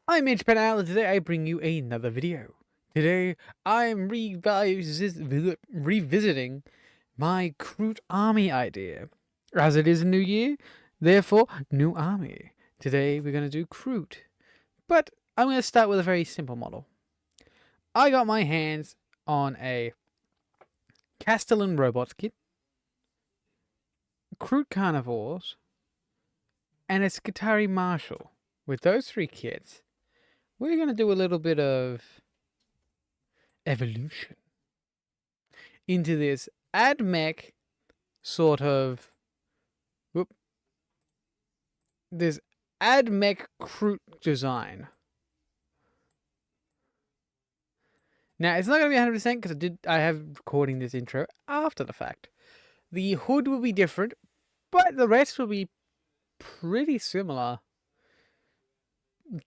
I'm Mitch Penal, and today I bring you another video. Today I'm revisiting my Kroot army idea. As it is a new year, therefore new army. Today we're going to do Kroot, but I'm going to start with a very simple model. I got my hands on a Castellan Robots kit, Kroot Carnivores, and a Skitarii Marshal. With those three kits, we're going to do a little bit of evolution into this AdMech sort of this AdMech Kroot design. Now it's not going to be 100% because I have recording this intro after the fact. The hood will be different, but the rest will be pretty similar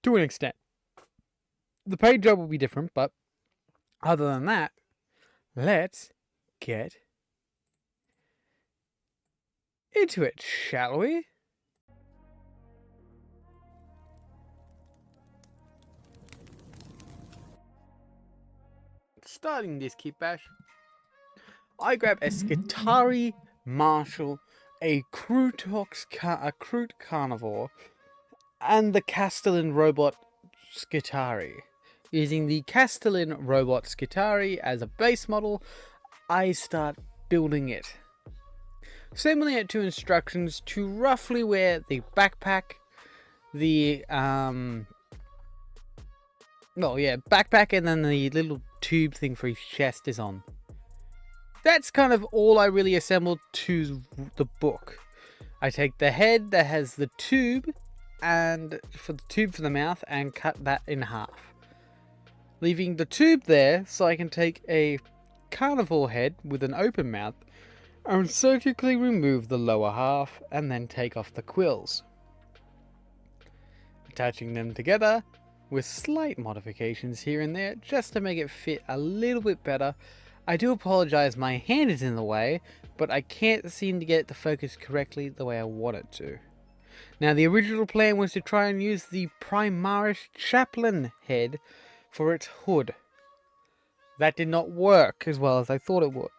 to an extent. The paint job will be different, but other than that, let's get into it, shall we? Starting this kit bash, I grab a Skitarii Marshal, a Kroot Carnivore, and the Castellan Robot Skitarii. Using the Castellan Robot Skitarii as a base model, I start building it. Similarly to instructions to roughly where the backpack, backpack and then the little tube thing for his chest is on. That's kind of all I really assembled to the book. I take the head that has the tube and for the mouth and cut that in half. Leaving the tube there so I can take a carnivore head with an open mouth and surgically remove the lower half and then take off the quills. Attaching them together with slight modifications here and there just to make it fit a little bit better. I do apologize, my hand is in the way, but I can't seem to get it to focus correctly the way I want it to. Now the original plan was to try and use the Primaris Chaplain head for its hood. That did not work as well as I thought it would.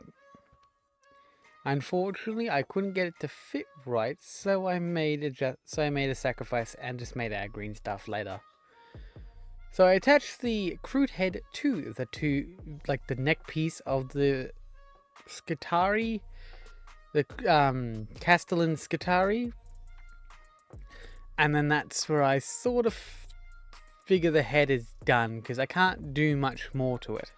Unfortunately, I couldn't get it to fit right, so I made a sacrifice and just made our green stuff later. So I attached the Kroot head to the neck piece of the Skitarii, the Castellan Skitarii, and then that's where I sort of figure the head is done because I can't do much more to it.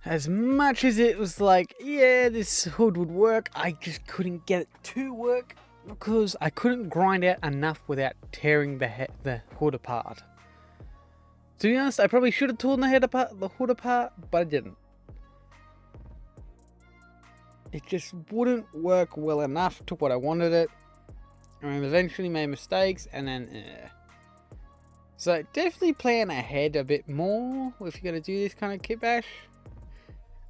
As much as it was like, yeah, this hood would work, I just couldn't get it to work because I couldn't grind out enough without tearing the hood apart. To be honest, I probably should have torn the hood apart, but I didn't. It just wouldn't work well enough to what I wanted it. And eventually made mistakes, and then So definitely plan ahead a bit more if you're going to do this kind of kit bash.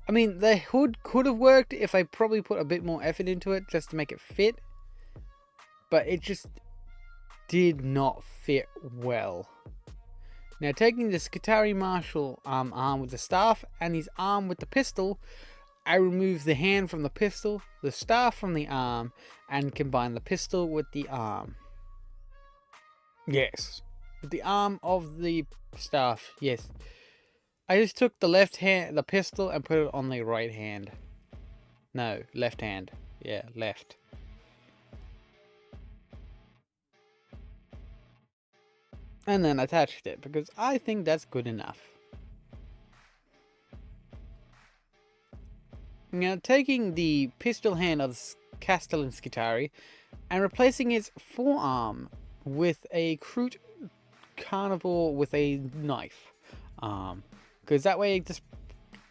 I mean, the hood could have worked if I probably put a bit more effort into it just to make it fit. But it just did not fit well. Now taking the Skitarii Marshal arm with the staff and his arm with the pistol, I remove the hand from the pistol, the staff from the arm, and combine the pistol with the arm. Yes, with the arm of the staff, yes. I just took the left hand, the pistol, and put it on the right hand. No, left hand. Yeah, left. And then attached it, because I think that's good enough. Now, taking the pistol hand of Castellan Skitarii and replacing its forearm with a Kroot carnivore with a knife. Because that way it just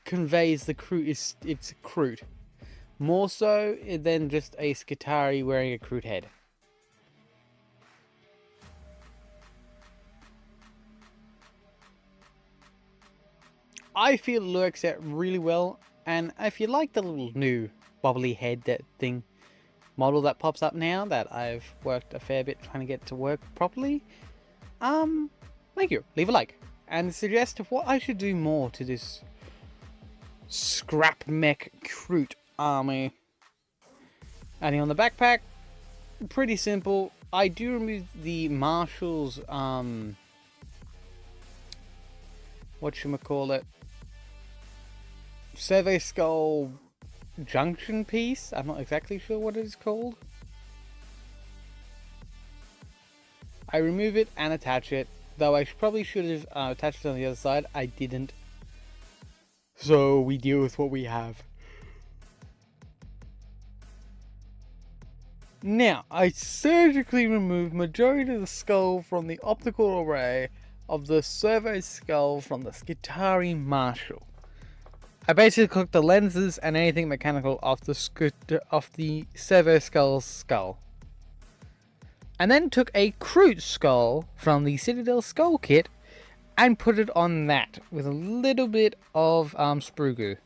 conveys the Kroot it's Kroot. More so than just a Skitarii wearing a Kroot head. I feel it works out really well, and if you like the little new wobbly head that thing, model that pops up now that I've worked a fair bit trying to get to work properly, thank you. Leave a like and suggest what I should do more to this scrap mech Kroot army. Adding on the backpack, pretty simple. I do remove the Marshall's whatchamacallit, Survey Skull junction piece. I'm not exactly sure what it is called. I remove it and attach it, though I probably should have attached it on the other side. I didn't, so we deal with what we have. Now, I surgically removed majority of the skull from the optical array of the servo skull from the Skitarii Marshall. I basically took the lenses and anything mechanical off the servo skull's skull. And then took a Kroot skull from the Citadel skull kit and put it on that with a little bit of sprue goo.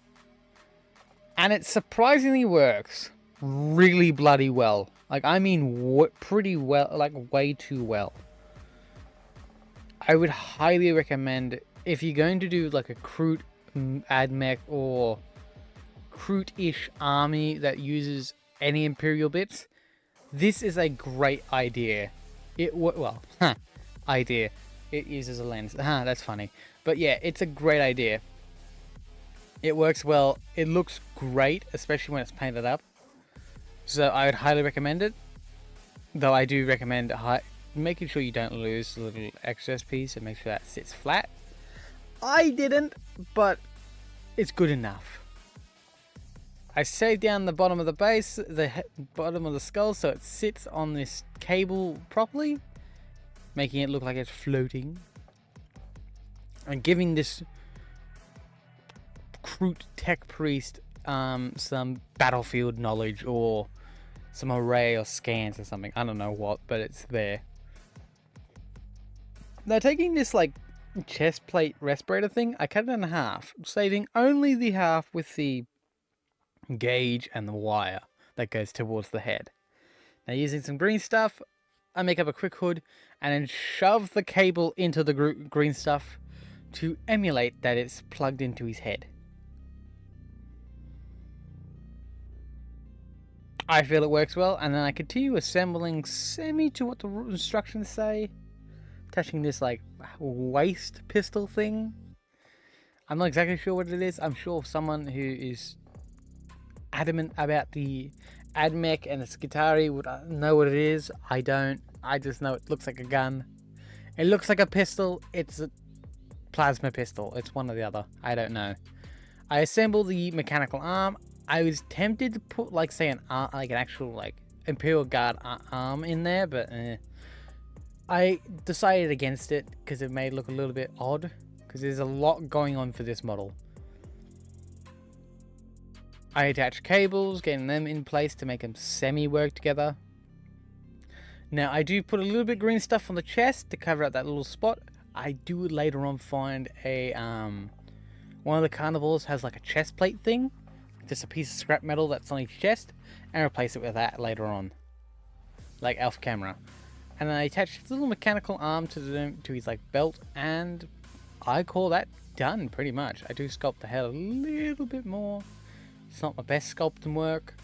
And it surprisingly works really bloody well. Like, I mean, pretty well, like way too well. I would highly recommend, if you're going to do like a Kroot admech or Kroot-ish army that uses any Imperial bits, this is a great idea. Idea. It uses a lens. That's funny. But yeah, it's a great idea. It works well. It looks great, especially when it's painted up. So I would highly recommend it. Though I do recommend making sure you don't lose the little excess piece and make sure that sits flat. I didn't, but it's good enough. I saved down the bottom of the base, the bottom of the skull, so it sits on this cable properly, making it look like it's floating. And giving this Kroot tech priest some battlefield knowledge or some array or scans or something. I don't know what, but it's there. Now, taking this like chest plate respirator thing, I cut it in half, saving only the half with the gauge and the wire that goes towards the head. Now, using some green stuff, I make up a quick hood and then shove the cable into the green stuff to emulate that it's plugged into his head. I feel it works well, and then I continue assembling semi to what the instructions say, attaching this like waist pistol thing. I'm not exactly sure what it is. I'm sure someone who is adamant about the admech and the Skitarii would know what it is. I don't. I just know it looks like a gun. It looks like a pistol. It's a plasma pistol. It's one or the other. I don't know. I assemble the mechanical arm. I was tempted to put, like, say, an actual, like, Imperial Guard arm in there, but I decided against it because it made it look a little bit odd, because there's a lot going on for this model. I attach cables, getting them in place to make them semi-work together. Now, I do put a little bit of green stuff on the chest to cover up that little spot. I do later on find a, one of the carnivores has, like, a chest plate thing. Just a piece of scrap metal that's on his chest, and replace it with that later on, like off camera. And then I attach a little mechanical arm to his like belt, and I call that done pretty much. I do sculpt the head a little bit more. It's not my best sculpting work.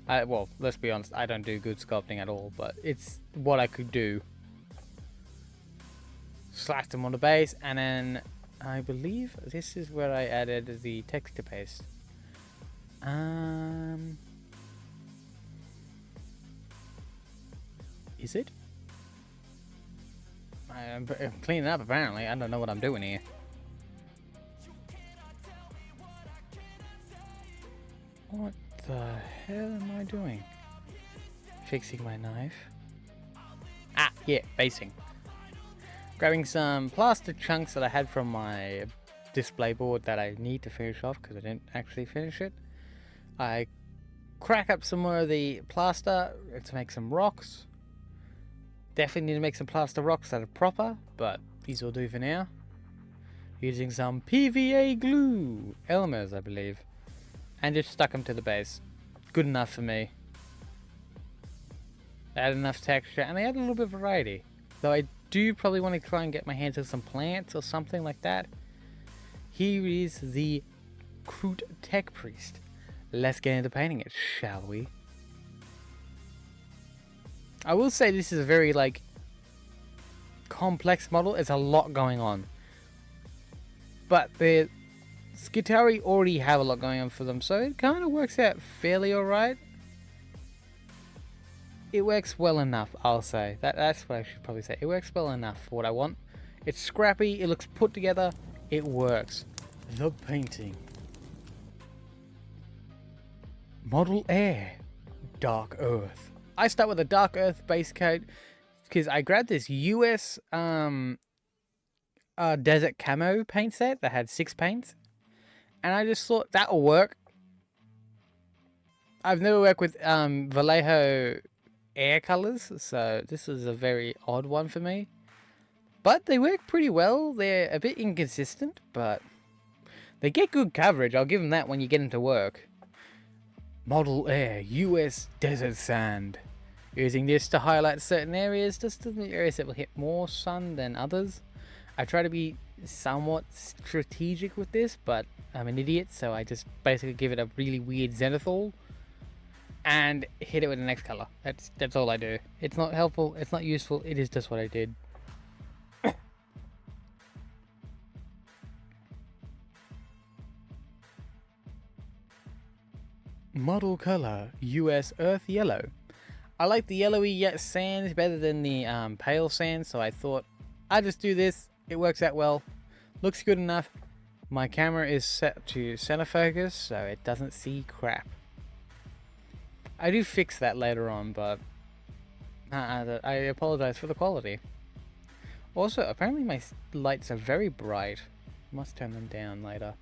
Well, let's be honest, I don't do good sculpting at all, but it's what I could do. Slapped them on the base, and then I believe this is where I added the texture paste. Is it? I'm cleaning up apparently. I don't know what I'm doing here. What the hell am I doing? Fixing my knife. Ah, yeah, basing. Grabbing some plaster chunks that I had from my display board that I need to finish off because I didn't actually finish it. I crack up some more of the plaster to make some rocks. Definitely need to make some plaster rocks that are proper, but these will do for now. Using some PVA glue, Elmer's I believe, and just stuck them to the base. Good enough for me. They add enough texture, and they add a little bit of variety. Though I do probably want to try and get my hands on some plants or something like that. Here is the Kroot Tech Priest. Let's get into painting it, shall we? I will say this is a very, like, complex model. There's a lot going on. But the Skitari already have a lot going on for them, so it kind of works out fairly alright. It works well enough, I'll say. That's what I should probably say. It works well enough for what I want. It's scrappy, it looks put together, it works. The painting. Model Air. Dark Earth. I start with a Dark Earth base coat because I grabbed this US desert camo paint set that had 6 paints. And I just thought that'll work. I've never worked with Vallejo air colors, so this is a very odd one for me. But they work pretty well. They're a bit inconsistent, but they get good coverage. I'll give them that when you get into work. Model Air US Desert Sand. Using this to highlight certain areas, just the areas that will hit more sun than others. I try to be somewhat strategic with this, but I'm an idiot, so I just basically give it a really weird zenithal and hit it with the next color. That's all I do. It's not helpful, it's not useful, it is just what I did. Model color US Earth Yellow. I like the yellowy sand better than the pale sand, so I thought I'd just do this. It works out well, looks good enough. My camera is set to center focus, so it doesn't see crap. I do fix that later on, but I apologize for the quality. Also, apparently my lights are very bright. Must turn them down later.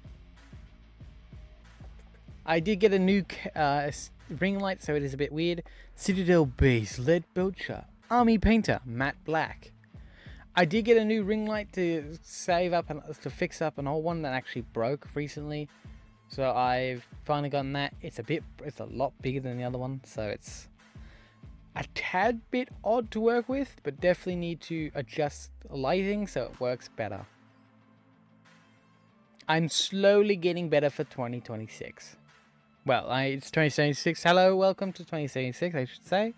I did get a new ring light, so it is a bit weird. Citadel Base Lead Belcher Army Painter Matte Black. I did get a new ring light to save up and to fix up an old one that actually broke recently. So I've finally gotten that. It's a lot bigger than the other one, so it's a tad bit odd to work with, but definitely need to adjust lighting so it works better. I'm slowly getting better for 2026. Well, it's 2076. Hello, welcome to 2076, I should say.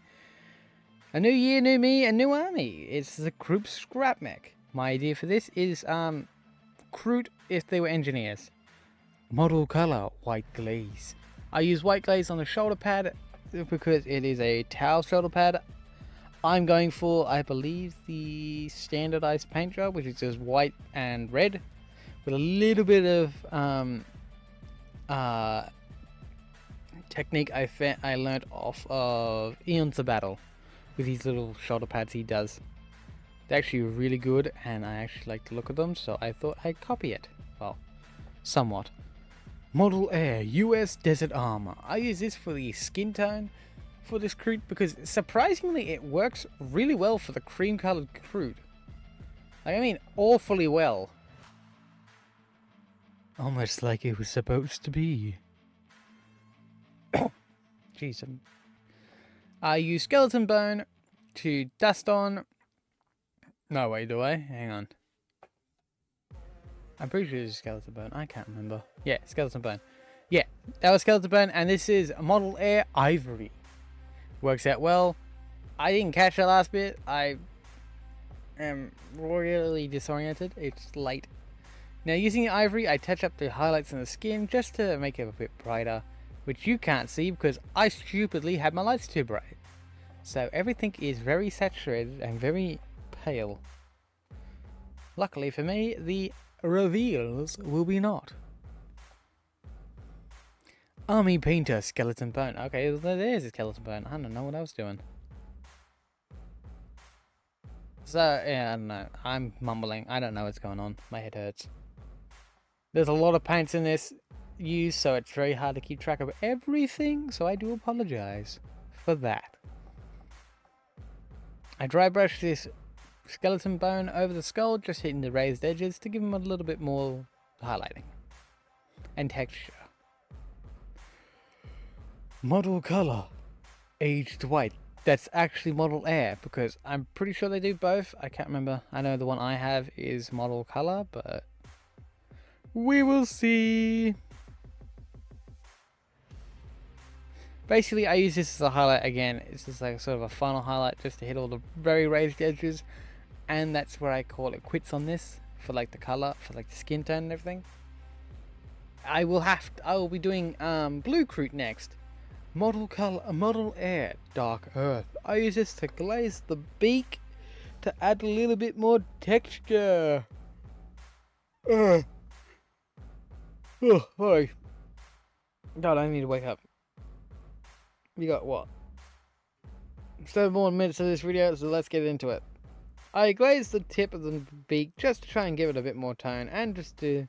A new year, new me, a new army. It's the Kroot Scrap Mech. My idea for this is Kroot if they were engineers. Model color, white glaze. I use white glaze on the shoulder pad because it is a towel shoulder pad. I'm going for, I believe, the standardized paint job, which is just white and red with a little bit of technique I learned off of Eons of Battle with these little shoulder pads he does. They're actually really good, and I actually like to look at them, so I thought I'd copy it. Well, somewhat. Model Air US Desert Armor. I use this for the skin tone for this Kroot because surprisingly it works really well for the cream colored Kroot. I mean, awfully well. Almost like it was supposed to be. Jeez. I use skeleton bone to dust on. No, wait, do I? Hang on. I'm pretty sure it's skeleton bone. I can't remember. Yeah, skeleton bone. Yeah, that was skeleton bone, and this is Model Air Ivory. Works out well. I didn't catch the last bit. I am royally disoriented. It's late. Now, using the ivory, I touch up the highlights in the skin just to make it a bit brighter, which you can't see because I stupidly had my lights too bright. So everything is very saturated and very pale. Luckily for me, the reveals will be not. Army Painter Skeleton Bone. Okay, there's a skeleton bone. I don't know what I was doing. So, yeah, I don't know. I'm mumbling. I don't know what's going on. My head hurts. There's a lot of paints in this use, so it's very hard to keep track of everything, so I do apologize for that. I dry brush this skeleton bone over the skull, just hitting the raised edges to give them a little bit more highlighting and texture. Model color, aged white that's actually model air, because I'm pretty sure they do both. I can't remember. I know the one I have is model color, but we will see. Basically, I use this as a highlight again. It's just like sort of a final highlight just to hit all the very raised edges, and that's where I call it quits on this for like the color, for like the skin tone and everything. I will be doing blue Kroot next. Model color, model air, dark earth. I use this to glaze the beak to add a little bit more texture. Oh, sorry. God, I need to wake up. We got what? 7 more minutes of this video, so let's get into it. I glazed the tip of the beak just to try and give it a bit more tone and just to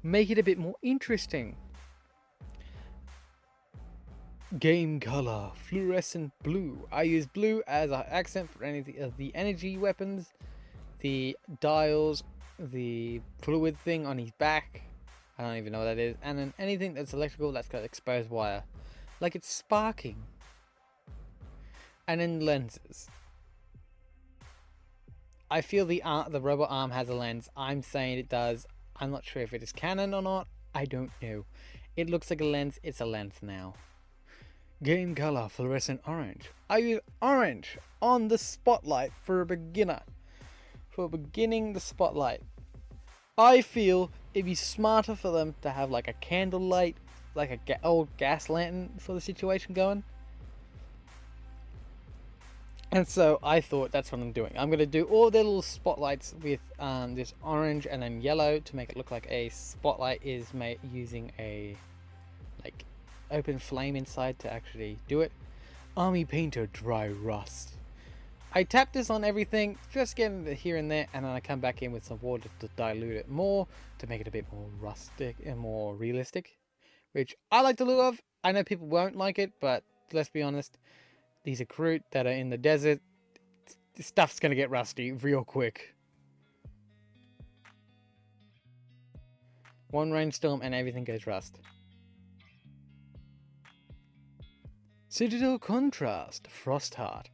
make it a bit more interesting. Game color, fluorescent blue. I use blue as an accent for any of the energy weapons, the dials, the fluid thing on his back. I don't even know what that is. And then anything that's electrical that's got exposed wire. Like it's sparking. And then lenses. I feel the robot arm has a lens. I'm saying it does. I'm not sure if it is canon or not. I don't know. It looks like a lens. It's a lens now. Game color, fluorescent orange. I use orange on the spotlight for a beginner. For beginning the spotlight. I feel it'd be smarter for them to have like a candlelight, like a old gas lantern for the situation going. And so I thought that's what I'm doing. I'm going to do all their little spotlights with this orange and then yellow to make it look like a spotlight is made using a like open flame inside to actually do it. Army Painter Dry Rust. I tap this on everything, just getting it here and there, and then I come back in with some water to dilute it more to make it a bit more rustic and more realistic, which I like the look of. I know people won't like it, but let's be honest, these are Kroot that are in the desert. This stuff's gonna get rusty real quick. One rainstorm and everything goes rust. Citadel Contrast, Frostheart.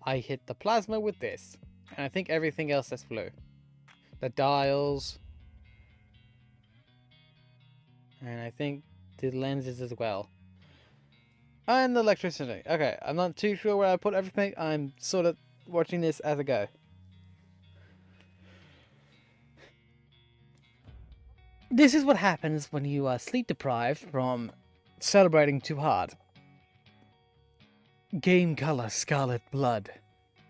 I hit the plasma with this, and I think everything else is blue. The dials, and I think the lenses as well. And the electricity. Okay, I'm not too sure where I put everything. I'm sort of watching this as I go. This is what happens when you are sleep deprived from celebrating too hard. Game color, Scarlet Blood.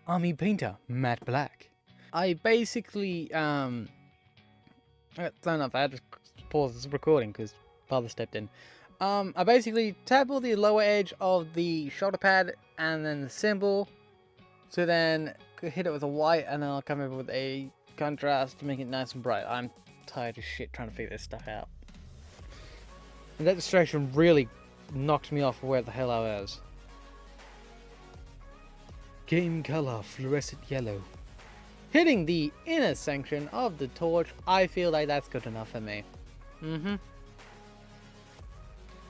Army Painter, Matte Black. I basically, I don't know if I had to pause this recording because father stepped in. I basically tap all the lower edge of the shoulder pad and then the symbol. So then hit it with a white and then I'll come over with a contrast to make it nice and bright. I'm tired as shit trying to figure this stuff out. And that distraction really knocked me off where the hell I was. Game color, fluorescent yellow. Hitting the inner section of the torch, I feel like that's good enough for me.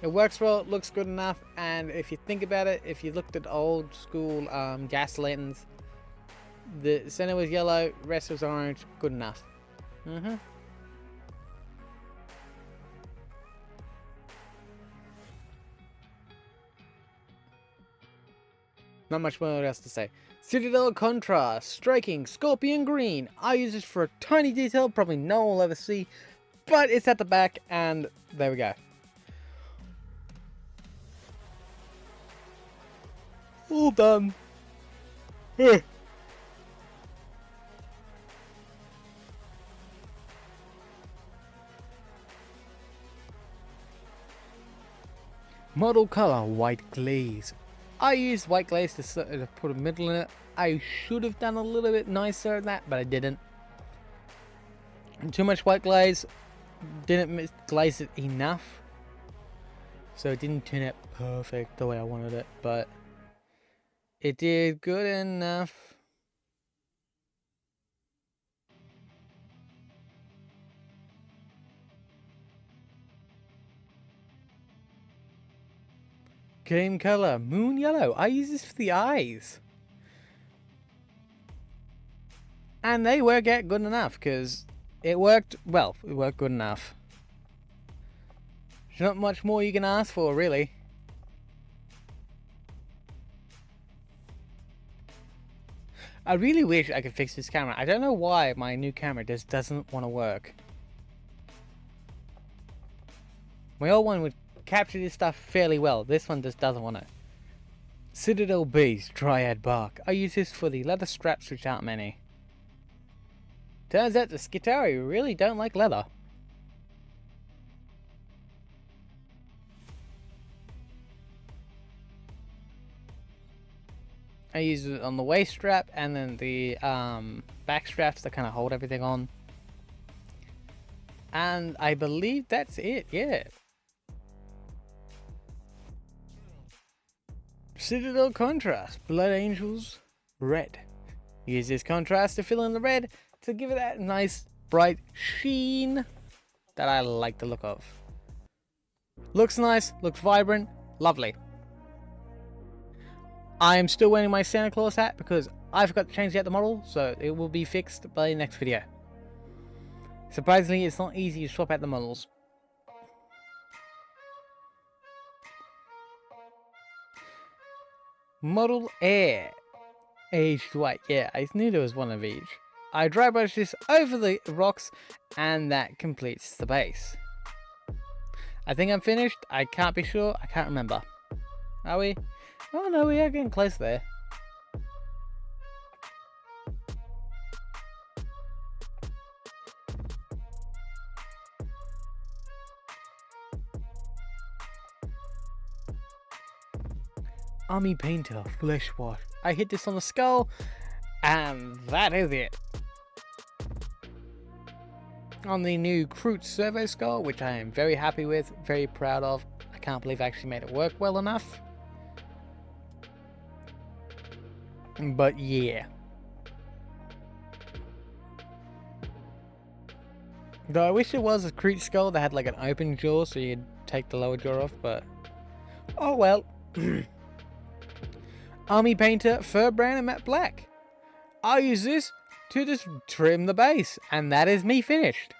It works well, it looks good enough, and if you think about it, if you looked at old school gas lanterns, the center was yellow, rest was orange, good enough. Not much more else to say. Citadel Contrast, striking Scorpion Green. I use this for a tiny detail, probably no one will ever see, but it's at the back, and there we go. All done. Model color, white glaze. I used white glaze to put a middle in it. I should have done a little bit nicer than that, but I didn't. Too much white glaze. Didn't glaze it enough. So it didn't turn out perfect the way I wanted it, but it did good enough. Game color, moon yellow. I use this for the eyes. And they work out good enough, because it worked, well, it worked good enough. There's not much more you can ask for, really. I really wish I could fix this camera. I don't know why my new camera just doesn't want to work. My old one would capture this stuff fairly well. This one just doesn't want to. Citadel Bees, Dryad Bark. I use this for the leather straps, which aren't many. Turns out the Skitari really don't like leather. I use it on the waist strap and then the back straps that kind of hold everything on. And I believe that's it, yeah. Citadel Contrast, Blood Angels, Red. Use this contrast to fill in the red to give it that nice bright sheen that I like the look of. Looks nice, looks vibrant, lovely. I am still wearing my Santa Claus hat because I forgot to change out the model, so it will be fixed by the next video. Surprisingly, it's not easy to swap out the models. Model Air. Aged white. Yeah, I knew there was one of each. I dry brush this over the rocks and that completes the base. I think I'm finished. I can't be sure. I can't remember. Are we? Oh no, we are getting close there. Army Painter, Flesh Wash. I hit this on the skull, and that is it. On the new Kroot Servo Skull, which I am very happy with, very proud of. I can't believe I actually made it work well enough. But yeah. Though I wish it was a Kroot skull that had like an open jaw so you'd take the lower jaw off, but oh well. Army Painter, Fur Brown and Matte Black. I'll use this to just trim the base, and that is me finished.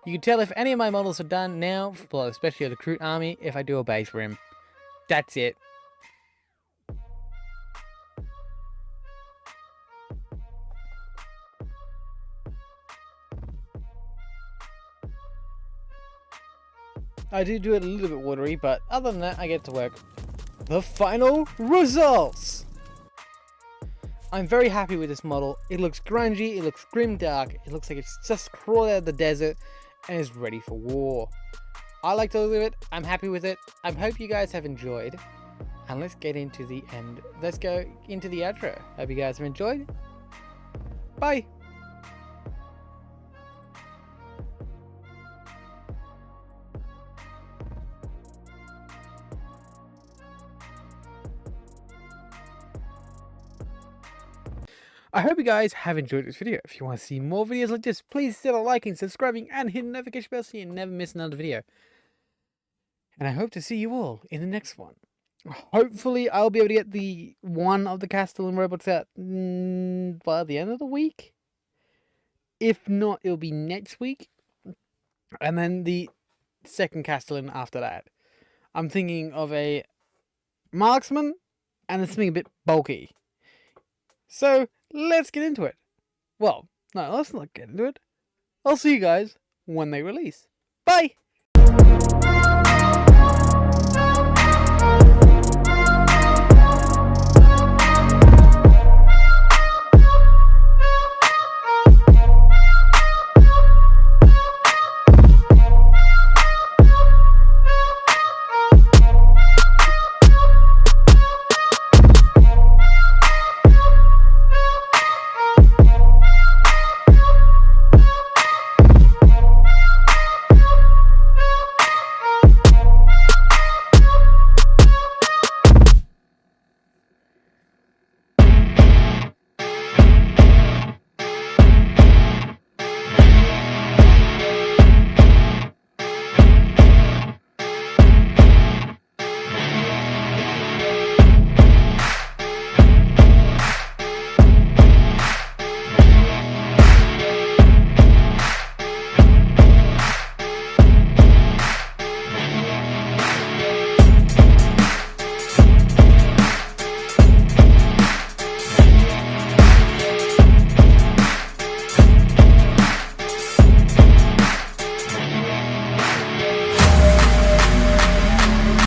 You can tell if any of my models are done now, well, especially the Kroot Army, if I do a base rim. That's it. I do it a little bit watery, but other than that, I get to work. The final results! I'm very happy with this model. It looks grungy, it looks grimdark, it looks like it's just crawled out of the desert and is ready for war. I like the look of it, I'm happy with it. I hope you guys have enjoyed. And let's get into the end. Let's go into the outro. Hope you guys have enjoyed. Bye! I hope you guys have enjoyed this video. If you want to see more videos like this, please consider liking, subscribing, and hitting the notification bell so you never miss another video. And I hope to see you all in the next one. Hopefully, I'll be able to get the one of the Castellan robots out by the end of the week. If not, it'll be next week. And then the second Castellan after that. I'm thinking of a marksman and it's something a bit bulky. So, let's get into it. Well, no, let's not get into it. I'll see you guys when they release. Bye!